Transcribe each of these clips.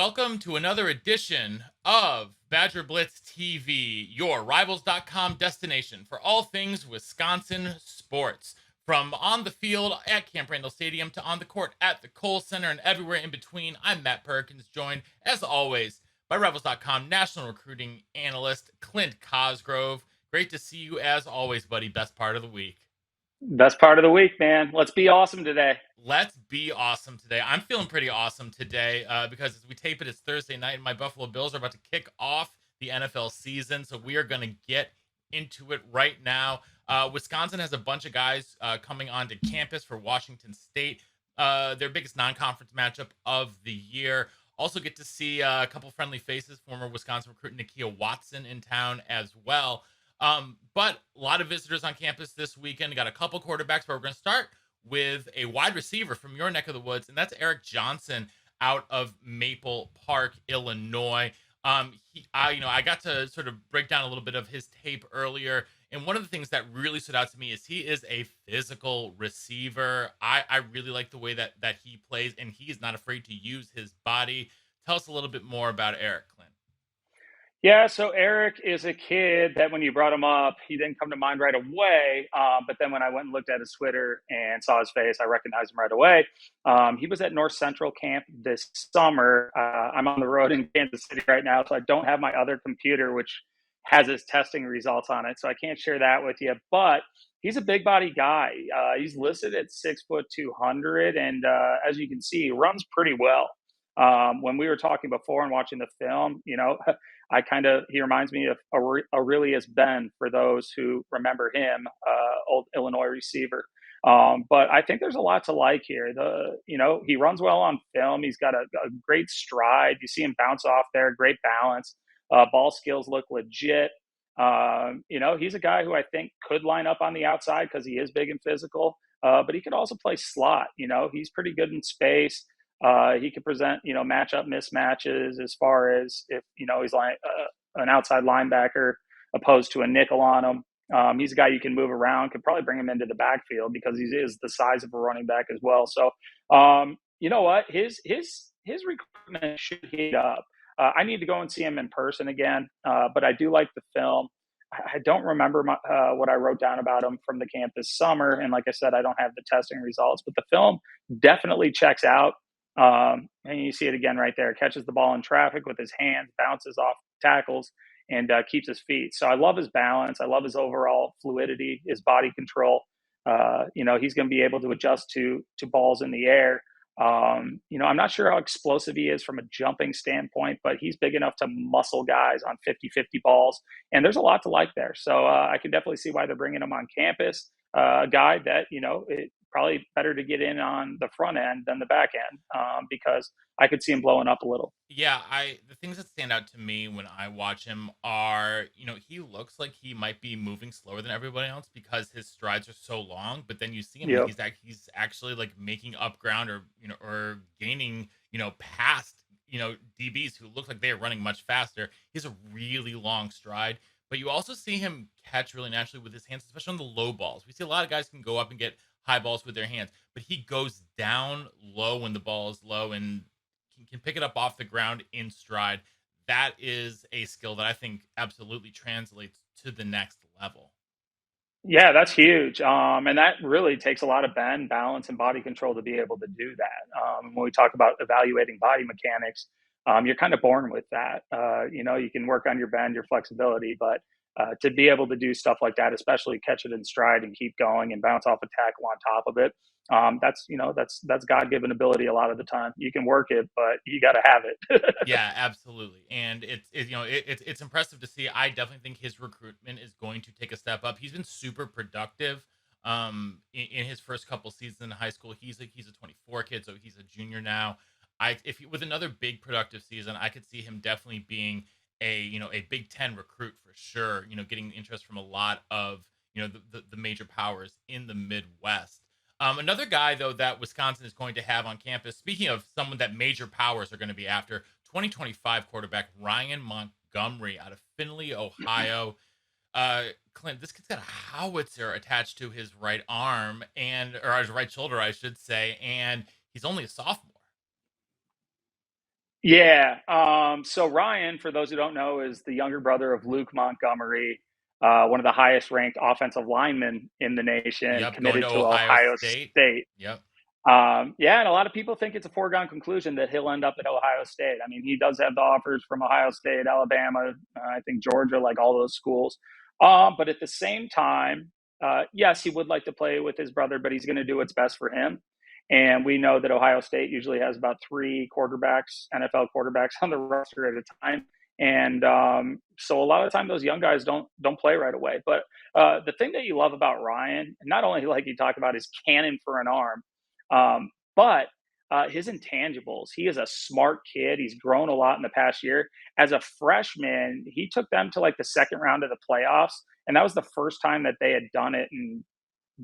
welcome to another edition of Badger Blitz TV, your Rivals.com destination for all things Wisconsin sports. From on the field at Camp Randall Stadium to on the court at the Kohl Center and everywhere in between, I'm Matt Perkins, joined, as always, by Rivals.com national recruiting analyst Clint Cosgrove. Great to see you as always, buddy. Best part of the week. Best part of the week, man. Let's be awesome today. Let's be awesome today. I'm feeling pretty awesome today because as we tape it, it's Thursday night, and my Buffalo Bills are about to kick off the NFL season. So we are going to get into it right now. Wisconsin has a bunch of guys coming onto campus for Washington State, their biggest non-conference matchup of the year. Also get to see a couple friendly faces, former Wisconsin recruit Nakia Watson in town as well. But a lot of visitors on campus this weekend. Got a couple quarterbacks, but we're going to start with a wide receiver from your neck of the woods, and that's Arik Johnson out of Maple Park, Illinois. I got to sort of break down a little bit of his tape earlier, and one of the things that really stood out to me is he is a physical receiver. I really like the way that he plays, and he is not afraid to use his body. Tell us a little bit more about Arik, Clint. Yeah, so Arik is a kid that when you brought him up, he didn't come to mind right away. But then when I went and looked at his Twitter and saw his face, I recognized him right away. He was at North Central Camp this summer. I'm on the road in Kansas City right now, so I don't have my other computer, which has his testing results on it. So I can't share that with you. But he's a big body guy. He's listed at 6'2", 200. And as you can see, he runs pretty well. When we were talking before and watching the film, he reminds me of Aurelius Ben for those who remember him, old Illinois receiver. But I think there's a lot to like here. He runs well on film. He's got a great stride. You see him bounce off there, great balance. Ball skills look legit. He's a guy who I think could line up on the outside because he is big and physical. But he could also play slot. He's pretty good in space. He could present, matchup mismatches as far as if, he's like an outside linebacker opposed to a nickel on him. He's a guy you can move around, could probably bring him into the backfield because he is the size of a running back as well. So, you know what? His recruitment should heat up. I need to go and see him in person again, but I do like the film. I don't remember what I wrote down about him from the camp this summer. And like I said, I don't have the testing results, but the film definitely checks out. And you see it again right there. Catches the ball in traffic with his hands, bounces off tackles, and keeps his feet. So I love his balance. I love his overall fluidity, his body control. He's going to be able to adjust to balls in the air. I'm not sure how explosive he is from a jumping standpoint, but he's big enough to muscle guys on 50-50 balls. And there's a lot to like there. So I can definitely see why they're bringing him on campus. A guy that, probably better to get in on the front end than the back end because I could see him blowing up a little. Yeah, the things that stand out to me when I watch him are, he looks like he might be moving slower than everybody else because his strides are so long, but then you see him and Yep. he's actually like making up ground or gaining, past, DBs who look like they are running much faster. He has a really long stride, but you also see him catch really naturally with his hands, especially on the low balls. We see a lot of guys can go up and get high balls with their hands, but he goes down low when the ball is low and can pick it up off the ground in stride. That is a skill that I think absolutely translates to the next level. Yeah, that's huge. And that really takes a lot of bend, balance, and body control to be able to do that. When we talk about evaluating body mechanics, you're kind of born with that. You can work on your bend, your flexibility, but to be able to do stuff like that, especially catch it in stride and keep going and bounce off a tackle on top of it, that's God-given ability. A lot of the time, you can work it, but you got to have it. Yeah, absolutely. And it's impressive to see. I definitely think his recruitment is going to take a step up. He's been super productive in his first couple seasons in high school. He's a 24 kid, so he's a junior now. With another big productive season, I could see him definitely being a Big Ten recruit for sure. Getting interest from a lot of the major powers in the Midwest. Another guy though that Wisconsin is going to have on campus. Speaking of someone that major powers are going to be after, 2025 quarterback Ryan Montgomery out of Findlay, Ohio. Clint, this kid's got a howitzer attached to his right arm or his right shoulder, I should say, and he's only a sophomore. Yeah. So Ryan, for those who don't know, is the younger brother of Luke Montgomery, one of the highest ranked offensive linemen in the nation, Yep, going to committed to Ohio Ohio State. State. Yep. Yeah, and a lot of people think it's a foregone conclusion that he'll end up at Ohio State. I mean, he does have the offers from Ohio State, Alabama, I think Georgia, like all those schools. But at the same time, yes, he would like to play with his brother, but he's going to do what's best for him. And we know that Ohio State usually has about three quarterbacks, NFL quarterbacks, on the roster at a time. And so a lot of the time, those young guys don't play right away. But the thing that you love about Ryan, not only like you talk about his cannon for an arm, but his intangibles. He is a smart kid. He's grown a lot in the past year. As a freshman, he took them to like the second round of the playoffs, and that was the first time that they had done it in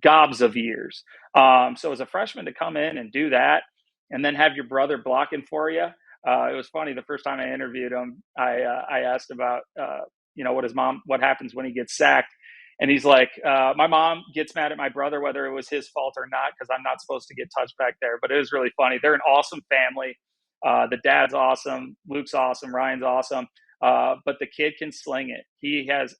gobs of years. So as a freshman to come in and do that, and then have your brother blocking for you. It was funny. The first time I interviewed him, I asked about what happens when he gets sacked, and he's like, my mom gets mad at my brother whether it was his fault or not because I'm not supposed to get touched back there. But it was really funny. They're an awesome family. The dad's awesome, Luke's awesome, Ryan's awesome, but the kid can sling it. He has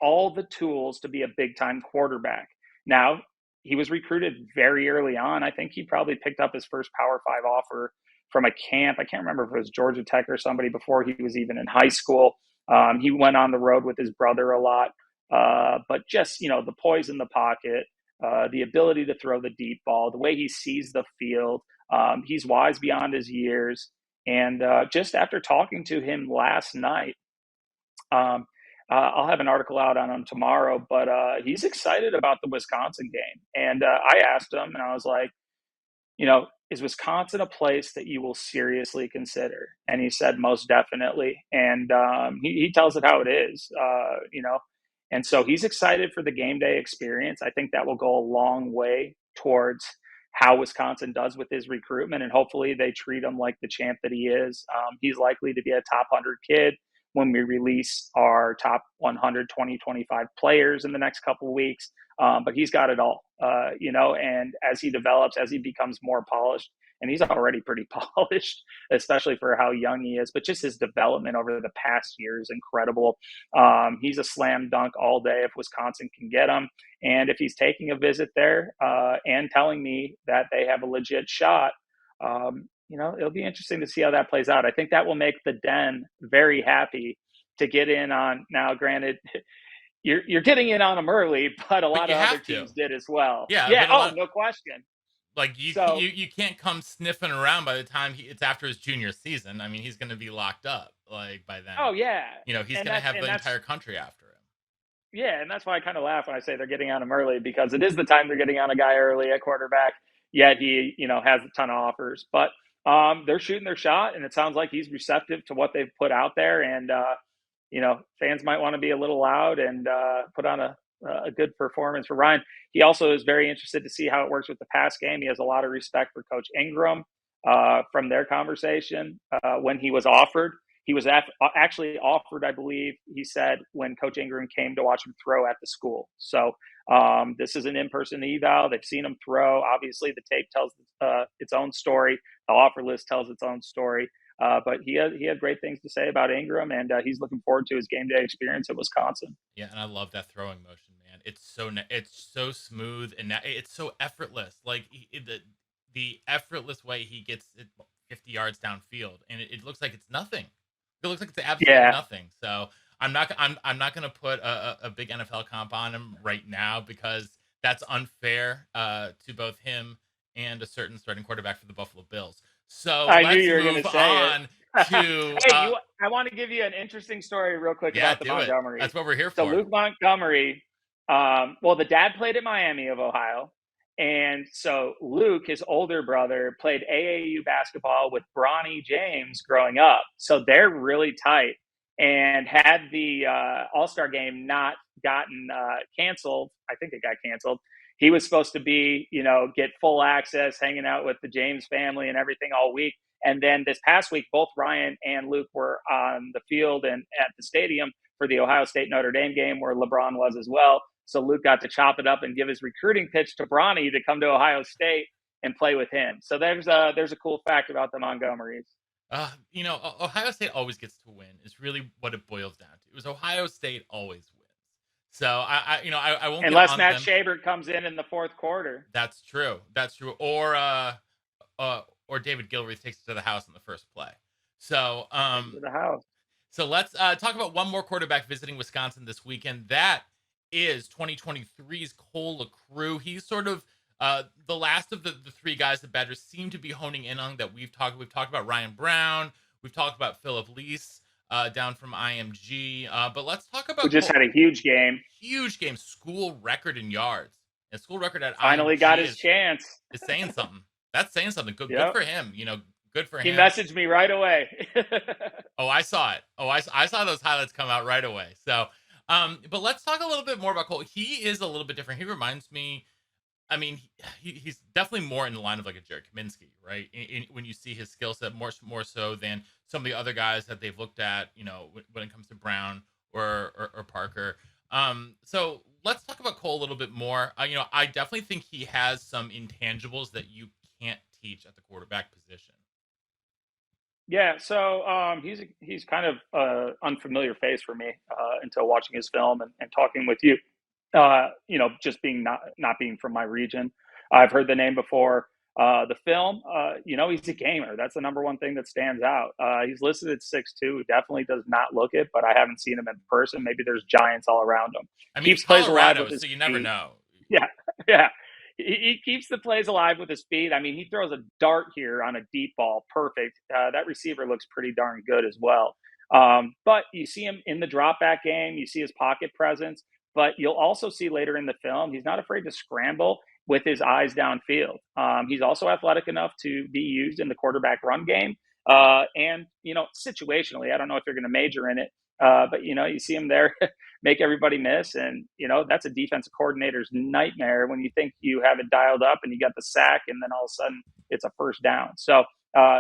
all the tools to be a big time quarterback. Now, he was recruited very early on. I think he probably picked up his first Power Five offer from a camp. I can't remember if it was Georgia Tech or somebody before he was even in high school. He went on the road with his brother a lot, but just the poise in the pocket, the ability to throw the deep ball, the way he sees the field. He's wise beyond his years. And just after talking to him last night, um, I'll have an article out on him tomorrow, but he's excited about the Wisconsin game. And I asked him, and I was like, is Wisconsin a place that you will seriously consider? And he said, most definitely. And he tells it how it is, And so he's excited for the game day experience. I think that will go a long way towards how Wisconsin does with his recruitment. And hopefully they treat him like the champ that he is. He's likely to be a top 100 kid when we release our top 100, 2025 players in the next couple of weeks. But he's got it all, and as he develops, as he becomes more polished, and he's already pretty polished, especially for how young he is, but just his development over the past year is incredible. He's a slam dunk all day if Wisconsin can get him. And if he's taking a visit there and telling me that they have a legit shot, it'll be interesting to see how that plays out. I think that will make the Den very happy to get in on. Now, granted, you're getting in on them early, but a But lot you of other have to. teams did as well. Yeah, Yeah. but a Oh, lot no question. like So, you can't come sniffing around by the time it's after his junior season. I mean, he's going to be locked up like by then. oh yeah, He's and going to that's have and the that's entire country after him. yeah, and that's why I kind of laugh when I say they're getting on him early because it is the time they're getting on a guy early at quarterback. Yet he, has a ton of offers, but they're shooting their shot, and it sounds like he's receptive to what they've put out there. And fans might want to be a little loud and put on a good performance for Ryan. He also is very interested to see how it works with the pass game. He has a lot of respect for Coach Ingram from their conversation when he was offered. He was actually offered, I believe, he said, when Coach Ingram came to watch him throw at the school. So this is an in-person eval. They've seen him throw. Obviously, the tape tells its own story. The offer list tells its own story. But he had great things to say about Ingram, and he's looking forward to his game day experience at Wisconsin. Yeah, and I love that throwing motion, man. It's so smooth and it's so effortless. Like the effortless way he gets it 50 yards downfield, and it looks like it's nothing. It looks like it's absolutely Yeah, nothing. So I'm not gonna put a big NFL comp on him right now because that's unfair to both him and a certain starting quarterback for the Buffalo Bills. So I knew let's you were going to move say it. on to Hey, I want to give you an interesting story real quick yeah, about the do it. Montgomerys. That's what we're here So for. Luke Montgomery, well, the dad played at Miami of Ohio, and so Luke, his older brother, played AAU basketball with Bronny James growing up. So they're really tight. And had the All Star game not gotten canceled, I think it got canceled. He was supposed to be, get full access, hanging out with the James family and everything all week. And then this past week, both Ryan and Luke were on the field and at the stadium for the Ohio State Notre Dame game where LeBron was as well. So Luke got to chop it up and give his recruiting pitch to Bronny to come to Ohio State and play with him. So there's a cool fact about the Montgomerys. Ohio State always gets to win. Is really what it boils down to. It was Ohio State always wins. So I won't get Unless on Matt them. Schaber comes in the fourth quarter. That's true. That's true. Or David Gilreath takes it to the house in the first play. So Take it to the house. so let's talk about one more quarterback visiting Wisconsin this weekend. That is 2023's Cole LaCrue. He's sort of the last of the three guys the Badgers seem to be honing in on that we've talked. We've talked about Ryan Brown. We've talked about Philip Lease down from IMG. But let's talk Who about just Cole. had a huge game. Huge game, school record in yards. And school record at Finally got IMG his chance. is saying something. That's saying something. Good Yep. for him. Good for He him. messaged me right away. Oh, I saw it. Oh, I saw those highlights come out right away. So, but let's talk a little bit more about Cole. He is a little bit different. He reminds me. I mean, he's definitely more in the line of like a Jared Kaminsky, right? When you see his skill set more so than some of the other guys that they've looked at, when it comes to Brown or Parker. So let's talk about Cole a little bit more. I definitely think he has some intangibles that you can't teach at the quarterback position. Yeah, so he's kind of unfamiliar face for me until watching his film and talking with you. Just being not being from my region, I've heard the name before. The film, he's a gamer. That's the number one thing that stands out. He's listed at 6'2". Definitely does not look it, but I haven't seen him in person. Maybe there's giants all around him. I mean, it's Keeps plays alive with Colorado, his so you never feet. know. Yeah, yeah. He keeps the plays alive with his feet. I mean, he throws a dart here on a deep ball. Perfect. That receiver looks pretty darn good as well. But you see him in the drop back game. You see his pocket presence. But you'll also see later in the film, he's not afraid to scramble with his eyes downfield. He's also athletic enough to be used in the quarterback run game. And, situationally, I don't know if you're going to major in it, but, you see him there make everybody miss. And, that's a defensive coordinator's nightmare when you think you have it dialed up and you got the sack and then all of a sudden it's a first down. So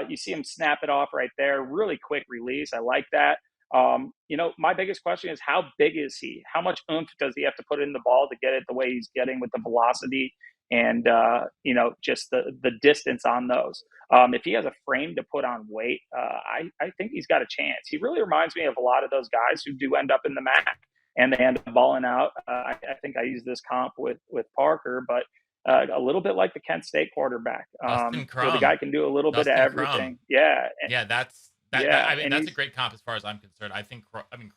you see him snap it off right there. Really quick release. I like that. My biggest question is how big is he? How much oomph does he have to put in the ball to get it the way he's getting with the velocity and, just the distance on those? If he has a frame to put on weight, I think he's got a chance. He really reminds me of a lot of those guys who do end up in the MAC and they end up balling out. I think I use this comp with Parker, but a little bit like the Kent State quarterback, Dustin where the Crum. guy can do a little bit of Dustin Crum. everything. Yeah, Yeah, yeah, I mean, and that's a he's great comp as far as I'm concerned.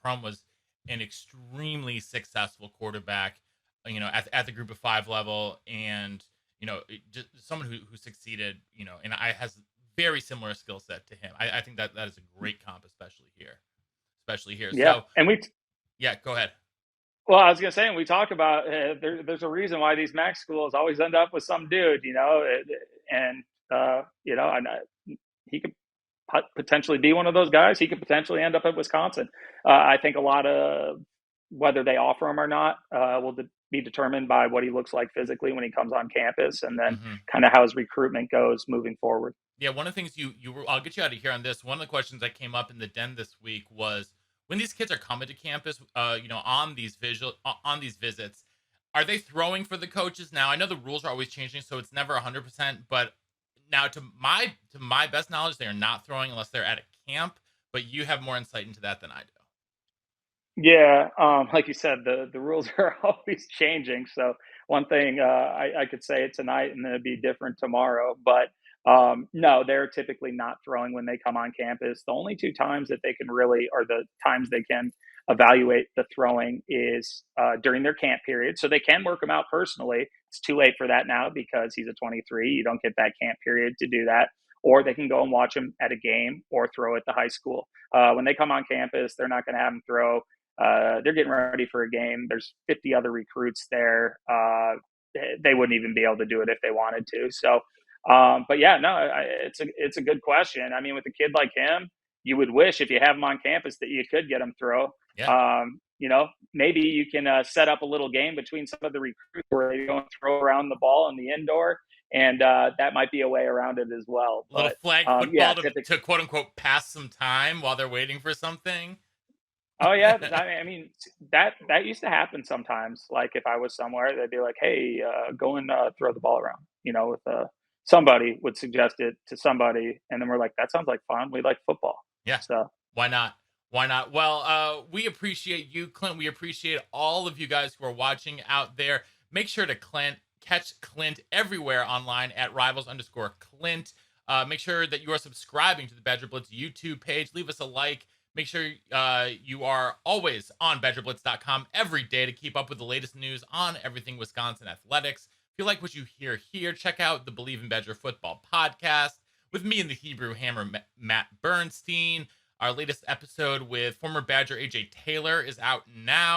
Crum was an extremely successful quarterback, at the group of five level, and just someone who succeeded, and I has very similar skill set to him. I think that is a great comp, especially here, yeah, So and we. yeah, go ahead. Well, I was gonna say, and we talk about there's a reason why these MAC schools always end up with some dude, and and he could potentially be one of those guys. He could potentially end up at Wisconsin. I think a lot of whether they offer him or not will be determined by what he looks like physically when he comes on campus, and then Hmm. kind of how his recruitment goes moving forward. Yeah, one of the things I'll get you out of here on this. One of the questions that came up in the den this week was when these kids are coming to campus, on these visits, are they throwing for the coaches now? I know the rules are always changing, so it's never 100%, but now to my best knowledge, they are not throwing unless they're at a camp, but you have more insight into that than I do. Yeah, like you said, the rules are always changing. So one thing I could say it tonight, and then it'd be different tomorrow. But no, they're typically not throwing when they come on campus. The only two times that they can really, or the times they can evaluate the throwing, is during their camp period. So they can work them out personally. It's too late for that now because he's a 23. You don't get that camp period to do that. Or they can go and watch him at a game or throw at the high school. When they come on campus, they're not going to have him throw. They're getting ready for a game. There's 50 other recruits there. They wouldn't even be able to do it if they wanted to. So, but yeah, no, it's a good question. I mean, with a kid like him, you would wish if you have him on campus that you could get him throw. Yeah. Maybe you can set up a little game between some of the recruits where they go and throw around the ball in the indoor, and that might be a way around it as well. A little But flag yeah, football typically. to quote unquote pass some time while they're waiting for something. Oh yeah, I mean that used to happen sometimes. Like if I was somewhere, they'd be like, "Hey, go and throw the ball around," with somebody would suggest it to somebody, and then we're like, that sounds like fun. We like football. Yeah. So Why not? Why not? Well, we appreciate you, Clint. We appreciate all of you guys who are watching out there. Make sure to catch Clint everywhere online at rivals_Clint. Make sure that you are subscribing to the Badger Blitz YouTube page. Leave us a like. Make sure you are always on BadgerBlitz.com every day to keep up with the latest news on everything Wisconsin athletics. If you like what you hear here, check out the Believe in Badger Football podcast with me and the Hebrew Hammer, Matt Bernstein. Our latest episode with former Badger AJ Taylor is out now.